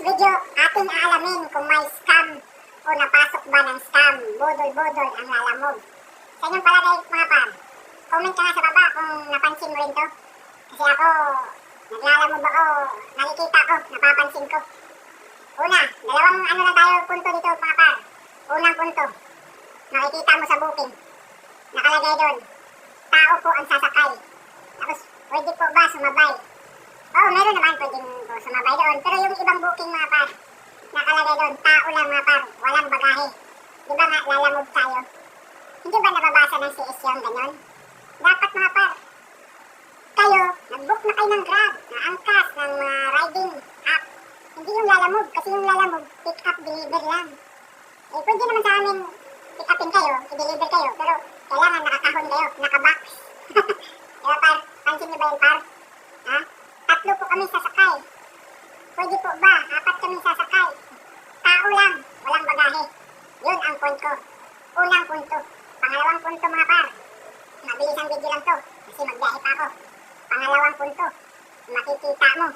video, ating aalamin kung may scam o napasok ba ng scam. Budol-budol ang lalamog. Sa inyong palagay mga par, comment ka nga sa baba kung napansin mo rin to. Kasi ako, naglalamog ako, nakikita ko, napapansin ko. Una, dalawang ano lang tayo punto dito mga par. Unang punto, nakikita mo sa booking. Nakalagay doon, tao po ang sasakay. Tapos, pwede po ba sumabay? Oo, meron naman pwedeng sumabay doon. Pero yung ibang booking mga par, nakalagay doon, tao lang mga par, walang bagahe. Di ba nga, lalamog tayo? Hindi ba nababasa ng CS yung ganyan? Dapat mga par, kayo, nag-book na kayo ng Grab, na angkas, ng riding app. Hindi yung lalamog, kasi yung lalamog, pick up, deliver lang. Eh, pwede naman sa amin, pick upin kayo, i-deliver kayo, pero kailangan nakakahon kayo, nakabox. Diba par, pansin niyo ba yun par? Ha? 3 po kami sasakay. Pwede po ba? 4 kami sasakay. Tao lang, walang bagahe. Yun ang point ko. Unang punto. Pangalawang punto mga par. Mabilis ang video lang to. Kasi magbiyahe pa ako. Pangalawang punto. Makikita mo.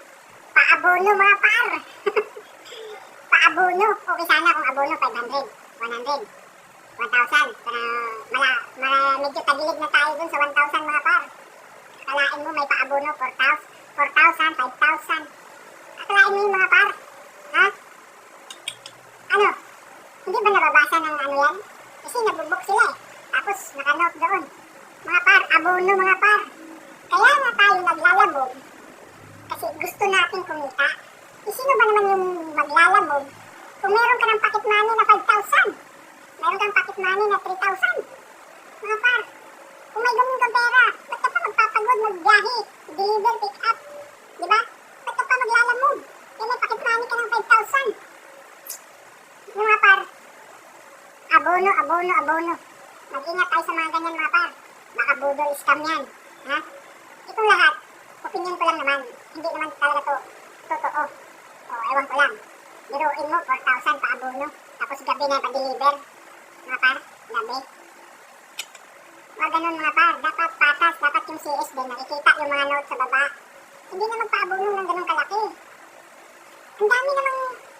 Paabono mga par. Paabono. Okay sana kung abono 500, 100, 1,000. Pero medyo tagilid na tayo dun sa 1,000 mga par. Akalain mo may paabono 4,000, 5,000. Akalain mo yung mga par. Ha? Ano? Hindi ba nababasa ng ano yan? Kasi nabubok sila eh. Tapos nakanote doon. Mga par, abono mga par. Kaya nga tayo naglalamog. Kasi gusto natin kumita. E sino ba naman yung maglalamog? Kung meron ka ng pocket money na 5,000. Meron kang pocket money na 3,000. Mga par, kung may ganun kang pera, ba't ka pa magpapagod magbiyahe? Deliver, pick up. Diba? Ba't ka pa maglalamog? Kaya may pocket money ka ng 5,000. Mga par, abono. Mag-ingat tayo sa mga ganyan mga par. Baka budol scam yan. Ha? Itong lahat, opinion ko lang naman. Hindi naman talaga to totoo. O, ewan ko lang. Biruin mo, 4,000 pa abono. Tapos gabi na pa-deliver. Mga par, gabi. Mga ganun mga par, dapat patas, dapat yung CS din, nakikita yung mga notes sa baba. Hindi na magpaabono ng ganun kalaki.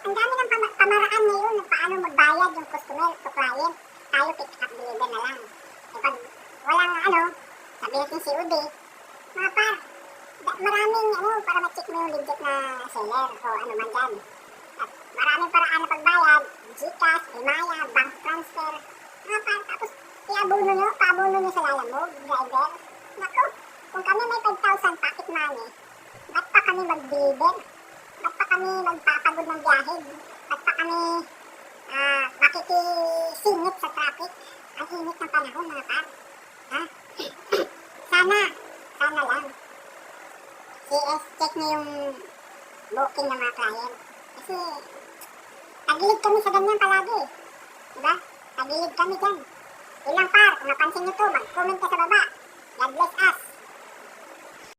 Ang dami ng pamaraan ngayon ng paano magbayad yung customer to client. Tayo pick up deliver na lang. E pag walang sabi natin COD, mga par, maraming para ma-check mo yung legit na seller o ano man dyan. At maraming paraan na pagbayad, GCash, Emaya, bank transfer. Mga par, tapos paabono nyo sa lalamog, driver. Naku, kung kami may 5,000 pocket money, ba't pa kami mag-deliver? Ba't pa kami magpapagod ng biyahe? Ba't pa kami makikisingit sa traffic? Ang init ng panahon mga par. Ha? Sana lang. CS, check nyo yung booking ng mga client. Kasi, tagilid kami sa ganyan palagi. Diba? Tagilid kami dyan. Ilang par, kung napansin nyo to, mag-comment ka sa baba. God bless us.